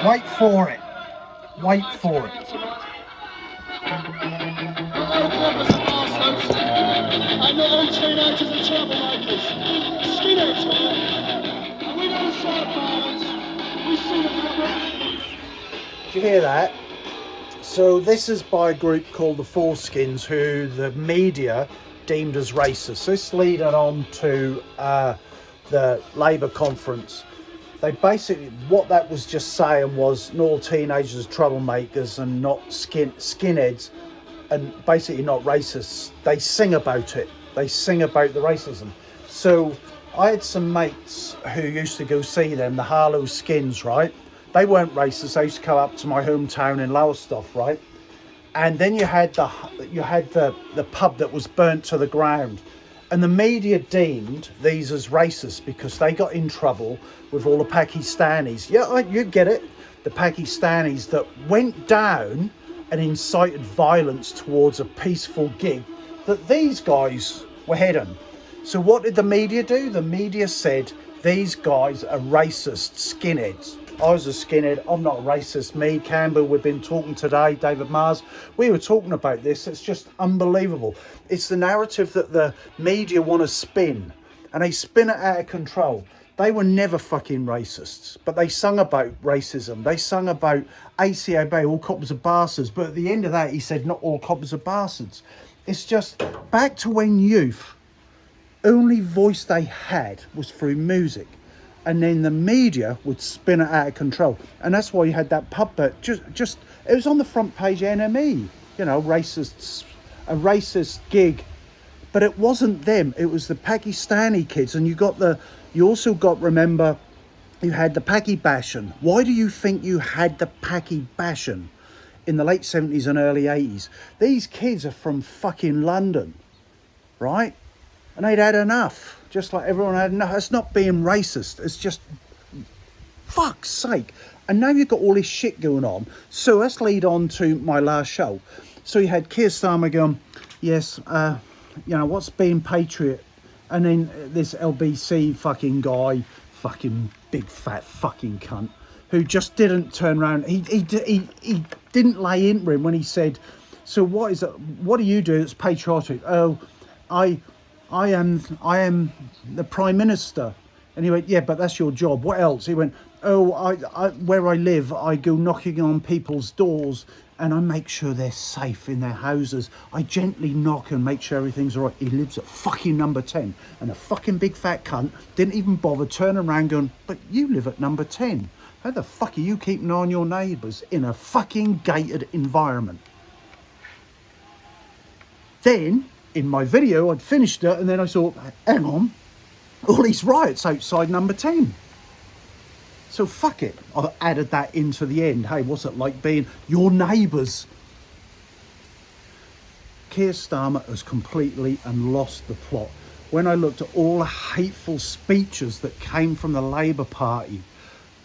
Wait for it. Wait for it. And not all teenagers and troublemakers. Skinheads, man. And we don't shout violence. We see the problem. Did you hear that? So this is by a group called the Foreskins, who the media deemed as racist. This leading on to the Labour conference. They basically, what that was just saying was not all teenagers are troublemakers and not skinheads and basically not racists. They sing about it. They sing about the racism. So I had some mates who used to go see them, the Harlow Skins, right? They weren't racist. They used to come up to my hometown in Lowestoft, right? And then you had the pub that was burnt to the ground. And the media deemed these as racist because they got in trouble with all the Pakistanis. Yeah, you get it. The Pakistanis that went down and incited violence towards a peaceful gig that these guys were heading. So what did the media do? The media said these guys are racist skinheads. I was a skinhead. I'm not a racist. Me, Campbell, we've been talking today, David Mars. We were talking about this. It's just unbelievable. It's the narrative that the media want to spin, and they spin it out of control. They were never fucking racists, but they sung about racism. They sung about ACAB, all coppers are bastards. But at the end of that, he said, not all coppers are bastards. It's just back to when youth, only voice they had was through music. And then the media would spin it out of control. And that's why you had that pub, but just it was on the front page NME, you know, a racist gig. But it wasn't them, it was the Pakistani kids. And you also got, remember, you had the Paki bashing. Why do you think you had the Paki bashing in the late 70s and early 80s? These kids are from fucking London, right? And they'd had enough, just like everyone had enough. It's not being racist, it's just, fuck's sake. And now you've got all this shit going on. So let's lead on to my last show. So you had Keir Starmer going, yes, you know, what's being patriot? And then this LBC fucking guy, fucking big fat fucking cunt, who just didn't turn around. He didn't lay into him when he said, so what is it? What do you do that's patriotic? Oh, I am the Prime Minister. And he went, yeah, but that's your job. What else? He went, oh, where I live, I go knocking on people's doors and I make sure they're safe in their houses. I gently knock and make sure everything's all right. He lives at fucking number 10. And a fucking big fat cunt didn't even bother turning around going, but you live at number 10. How the fuck are you keeping an eye on your neighbours in a fucking gated environment? Then, in my video, I'd finished it, and then I thought, hang on, all these riots outside number 10. So fuck it, I added that into the end. Hey, what's it like being your neighbours? Keir Starmer has completely and lost the plot. When I looked at all the hateful speeches that came from the Labour Party,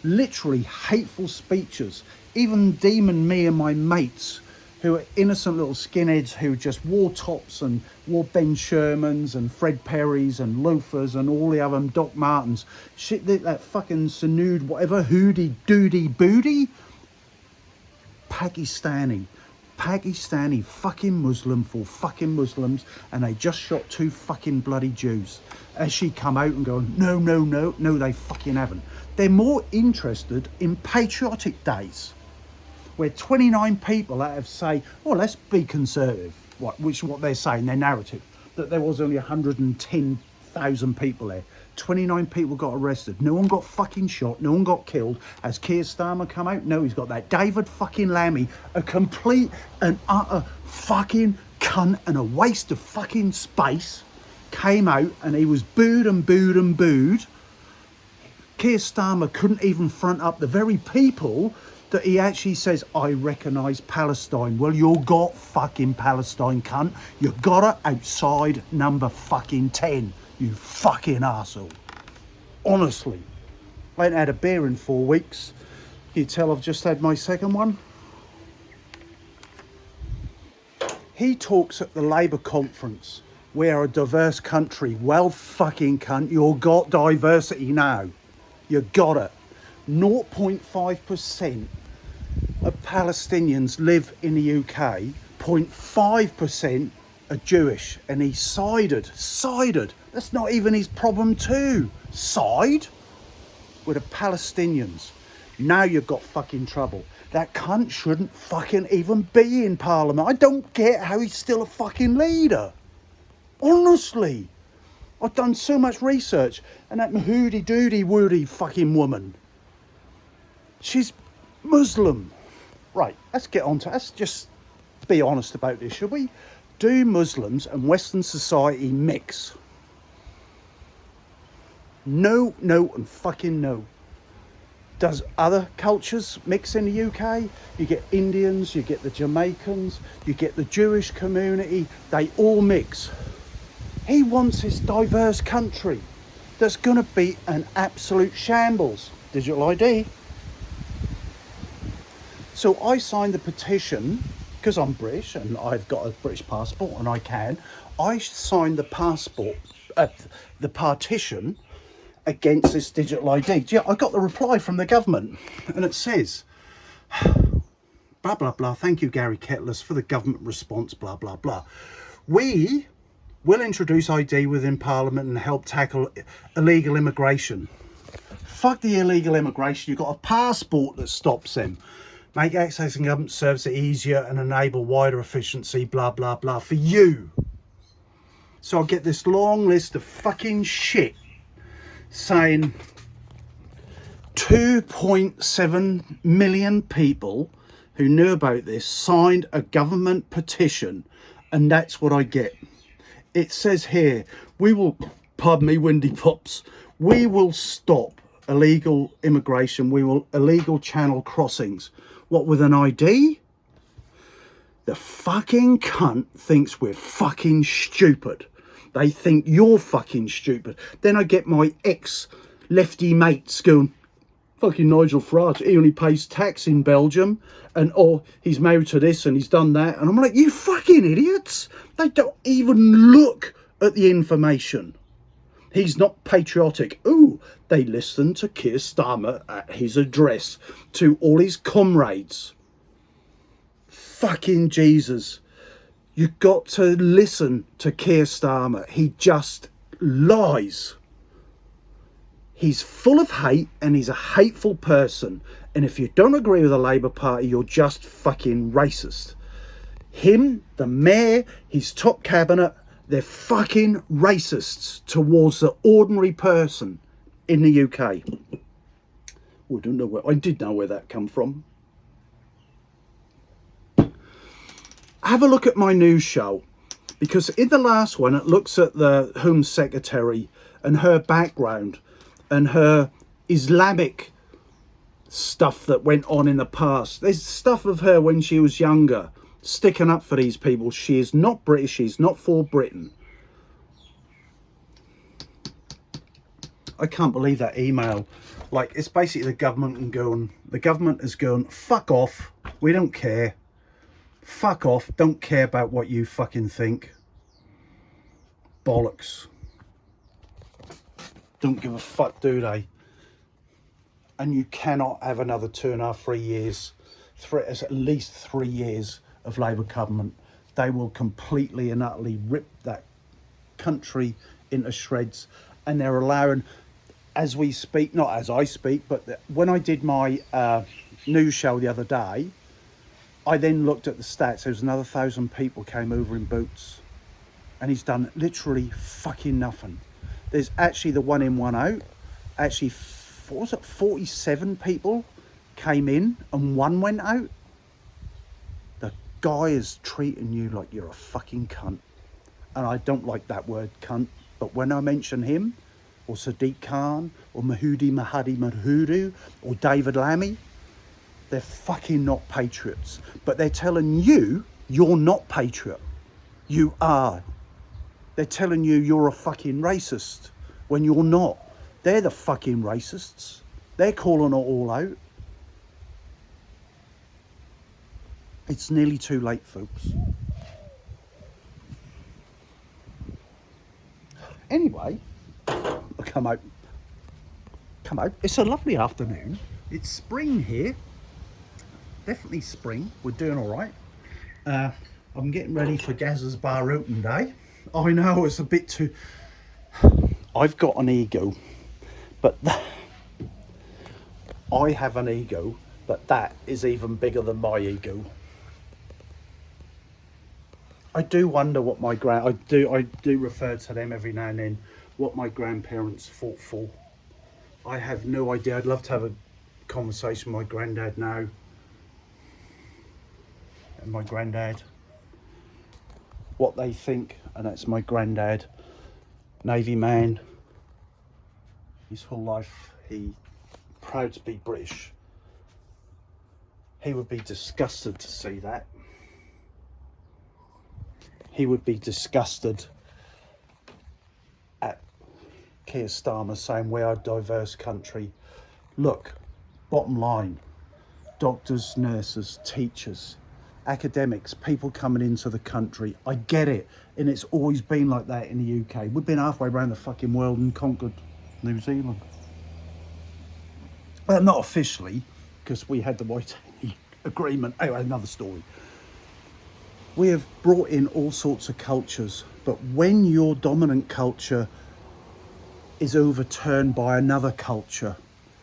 literally hateful speeches, even deeming me and my mates who are innocent little skinheads who just wore tops and wore Ben Shermans and Fred Perrys and loafers and all the other Doc Martens. Shit, that fucking Sanud, whatever, hoodie, doody, booty. Pakistani fucking Muslim for fucking Muslims, and they just shot 2 fucking bloody Jews. As she come out and go, no, they fucking haven't. They're more interested in patriotic days, where 29 people out of say, well, let's be conservative, which is what they're saying, their narrative, that there was only 110,000 people there. 29 people got arrested. No one got fucking shot. No one got killed. Has Keir Starmer come out? No, he's got that David fucking Lammy, a complete and utter fucking cunt and a waste of fucking space, came out and he was booed and booed and booed. Keir Starmer couldn't even front up the very people that he actually says, I recognise Palestine. Well, you got fucking Palestine, cunt. You got it outside number fucking 10, you fucking arsehole. Honestly. I ain't had a beer in 4 weeks. Can you tell I've just had my second one? He talks at the Labour conference. We are a diverse country. Well, fucking cunt, you got diversity now. You got it. 0.5% of Palestinians live in the UK, 0.5% are Jewish, and he sided. That's not even his problem too. Side with the Palestinians. Now you've got fucking trouble. That cunt shouldn't fucking even be in Parliament. I don't get how he's still a fucking leader. Honestly. I've done so much research, and that Mahudi Doody Woody fucking woman, she's Muslim. Right, let's get on to, let's just be honest about this, shall we? Do Muslims and Western society mix? No, and fucking no. Does other cultures mix in the UK? You get Indians, you get the Jamaicans, you get the Jewish community, they all mix. He wants this diverse country that's going to be an absolute shambles. Digital ID. So I signed the petition, because I'm British and I've got a British passport and I signed the partition against this digital ID. Yeah, I got the reply from the government and it says, blah, blah, blah. Thank you, Gary Kettlers, for the government response, blah, blah, blah. We will introduce ID within Parliament and help tackle illegal immigration. Fuck the illegal immigration. You've got a passport that stops them. Make accessing government services easier and enable wider efficiency, blah, blah, blah, for you. So I'll get this long list of fucking shit saying 2.7 million people who knew about this signed a government petition, and that's what I get. It says here, we will, pardon me, Windy Pops, we will stop illegal immigration, we will illegal channel crossings. What, with an ID? The fucking cunt thinks we're fucking stupid. They think you're fucking stupid. Then I get my ex-lefty mates going, fucking Nigel Farage, he only pays tax in Belgium, and or he's married to this and he's done that. And I'm like, you fucking idiots. They don't even look at the information. He's not patriotic. Ooh, they listen to Keir Starmer at his address to all his comrades. Fucking Jesus. You've got to listen to Keir Starmer. He just lies. He's full of hate and he's a hateful person. And if you don't agree with the Labour Party, you're just fucking racist. Him, the mayor, his top cabinet, they're fucking racists towards the ordinary person in the UK. Oh, I don't know where, I did know where that come from. Have a look at my news show, because in the last one it looks at the Home Secretary and her background and her Islamic stuff that went on in the past. There's stuff of her when she was younger, sticking up for these people. She is not British, she's not for Britain. I can't believe that email. Like, it's basically the government and going, the government is going, fuck off, we don't care. Fuck off, don't care about what you fucking think. Bollocks. Don't give a fuck, do they? And you cannot have another 2.5, 3 years, at least 3 years of Labour government. They will completely and utterly rip that country into shreds. And they're allowing, as we speak, not as I speak, but when I did my news show the other day, I then looked at the stats. There was another 1,000 people came over in boots, and he's done literally fucking nothing. There's actually the one in, one out. Actually, what was it, 47 people came in and one went out. The guy is treating you like you're a fucking cunt. And I don't like that word, cunt, but when I mention him, or Sadiq Khan, or Mahdi Madhudu, or David Lammy, they're fucking not patriots. But they're telling you, you're not patriot. You are. They're telling you you're a fucking racist when you're not. They're the fucking racists. They're calling it all out. It's nearly too late, folks. Anyway, come out. It's a lovely afternoon. It's spring here. Definitely spring. We're doing all right. I'm getting ready for Gazzers bar open day. I know it's a bit too... I've got an ego, but I have an ego, but that is even bigger than my ego. I do wonder what I do refer to them every now and then, what my grandparents fought for. I have no idea. I'd love to have a conversation with my granddad now. And my granddad, what they think, and that's my granddad, Navy man. His whole life, he proud to be British. He would be disgusted to see that. He would be disgusted at Keir Starmer saying we're a diverse country. Look, bottom line, doctors, nurses, teachers, academics, people coming into the country. I get it, and it's always been like that in the UK. We've been halfway around the fucking world and conquered New Zealand. Well, not officially, because we had the Waitangi Agreement. Anyway, another story. We have brought in all sorts of cultures, but when your dominant culture is overturned by another culture,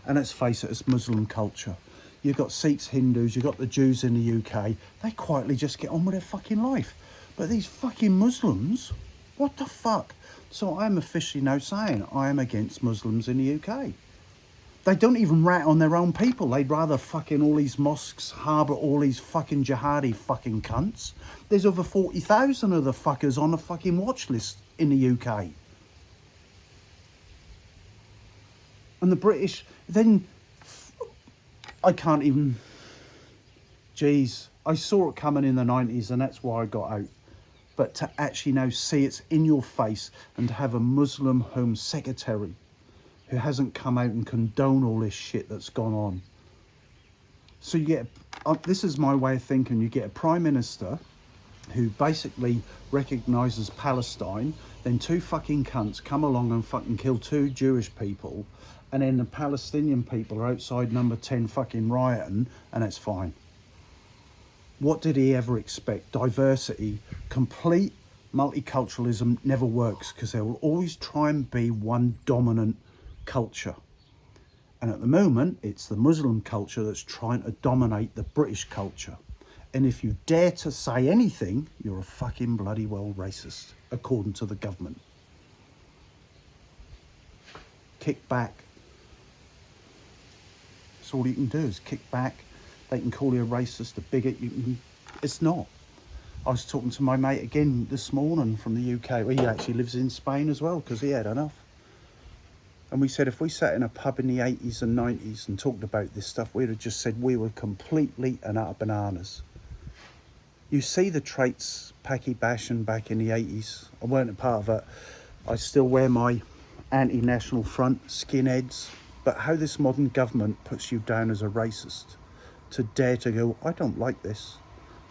and let's face it, it's Muslim culture. You've got Sikhs, Hindus, you've got the Jews in the UK. They quietly just get on with their fucking life. But these fucking Muslims, what the fuck? So I'm officially now saying I am against Muslims in the UK. They don't even rat on their own people. They'd rather fucking all these mosques harbour all these fucking jihadi fucking cunts. There's over 40,000 of the fuckers on the fucking watch list in the UK. And the British, then, I can't even, geez, I saw it coming in the 90s and that's why I got out. But to actually now see it's in your face and to have a Muslim Home Secretary who hasn't come out and condone all this shit that's gone on. So you get, this is my way of thinking, you get a Prime Minister who basically recognises Palestine, then two fucking cunts come along and fucking kill two Jewish people, and then the Palestinian people are outside number 10 fucking rioting, and it's fine. What did he ever expect? Diversity, complete multiculturalism never works because there will always try and be one dominant culture. And at the moment, it's the Muslim culture that's trying to dominate the British culture. And if you dare to say anything, you're a fucking bloody well racist, according to the government. Kick back. That's all you can do is kick back. They can call you a racist, a bigot. It's not. I was talking to my mate again this morning from the UK. Well, he actually lives in Spain as well because he had enough. And we said if we sat in a pub in the 80s and 90s and talked about this stuff, we'd have just said we were completely and utter bananas. You see the traits Packy bashing back in the 80s. I weren't a part of it. I still wear my anti-national front, skinheads. But how this modern government puts you down as a racist, to dare to go, I don't like this.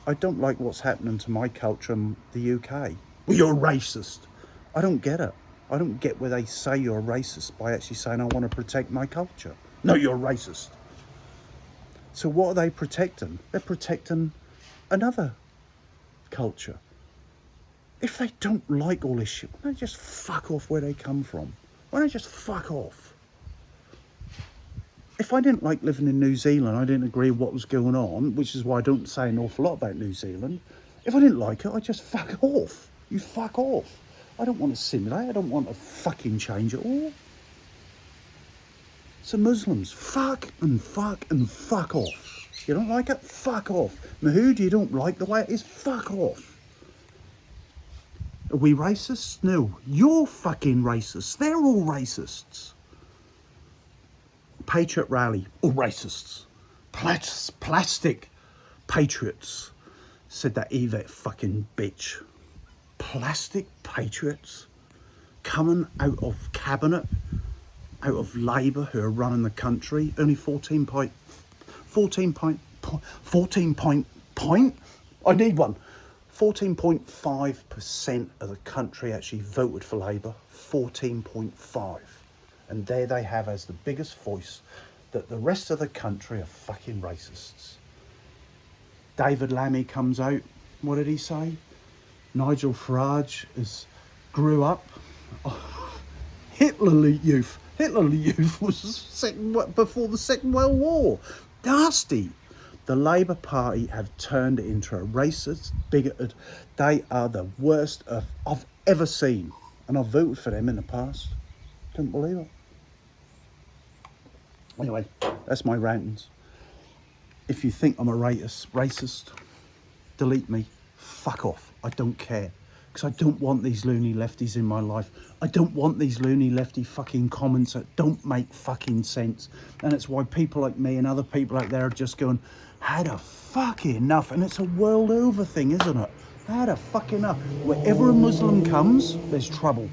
I don't like what's happening to my culture in the UK. Well, you're a racist. I don't get it. I don't get where they say you're a racist by actually saying I want to protect my culture. No, you're a racist. So what are they protecting? They're protecting another culture. If they don't like all this shit, why don't they just fuck off where they come from? Why don't they just fuck off? If I didn't like living in New Zealand, I didn't agree with what was going on, which is why I don't say an awful lot about New Zealand. If I didn't like it, I'd just fuck off. You fuck off. I don't want to assimilate. I don't want to fucking change it all. So Muslims, fuck and fuck and fuck off. You don't like it? Fuck off. Mahood, you don't like the way it is? Fuck off. Are we racists? No. You're fucking racists. They're all racists. Patriot rally, all racists. Plastic patriots, said that Yvette fucking bitch. Plastic patriots coming out of cabinet, out of Labour, who are running the country. Only 14 point. I need one. 14.5% of the country actually voted for Labour. 14.5. And there they have as the biggest voice, that the rest of the country are fucking racists. David Lammy comes out, what did he say? Nigel Farage grew up. Hitler Youth was before the Second World War. Nasty. The Labour Party have turned it into a racist, bigoted. They are the worst I've ever seen. And I've voted for them in the past. Couldn't believe it. Anyway, that's my rantings. If you think I'm a racist, delete me. Fuck off. I don't care. Because I don't want these loony lefties in my life. I don't want these loony lefty fucking comments that don't make fucking sense. And it's why people like me and other people out there are just going, had a fucking enough. And it's a world over thing, isn't it? Had a fucking enough. Wherever a Muslim comes, there's trouble.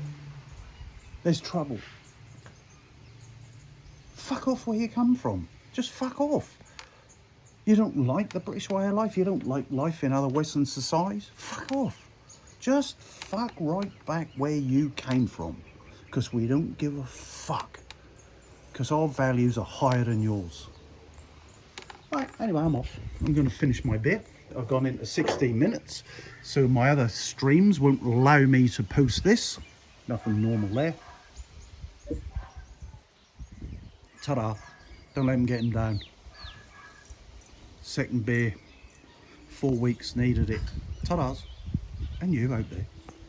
There's trouble. Fuck off where you come from. Just fuck off. You don't like the British way of life? You don't like life in other Western societies? Fuck off. Just fuck right back where you came from. Because we don't give a fuck. Because our values are higher than yours. Right, anyway, I'm off. I'm going to finish my bit. I've gone into 16 minutes. So my other streams won't allow me to post this. Nothing normal there. Ta-da. Don't let them get him down. Second beer. 4 weeks needed it. Ta-da's. And you out there.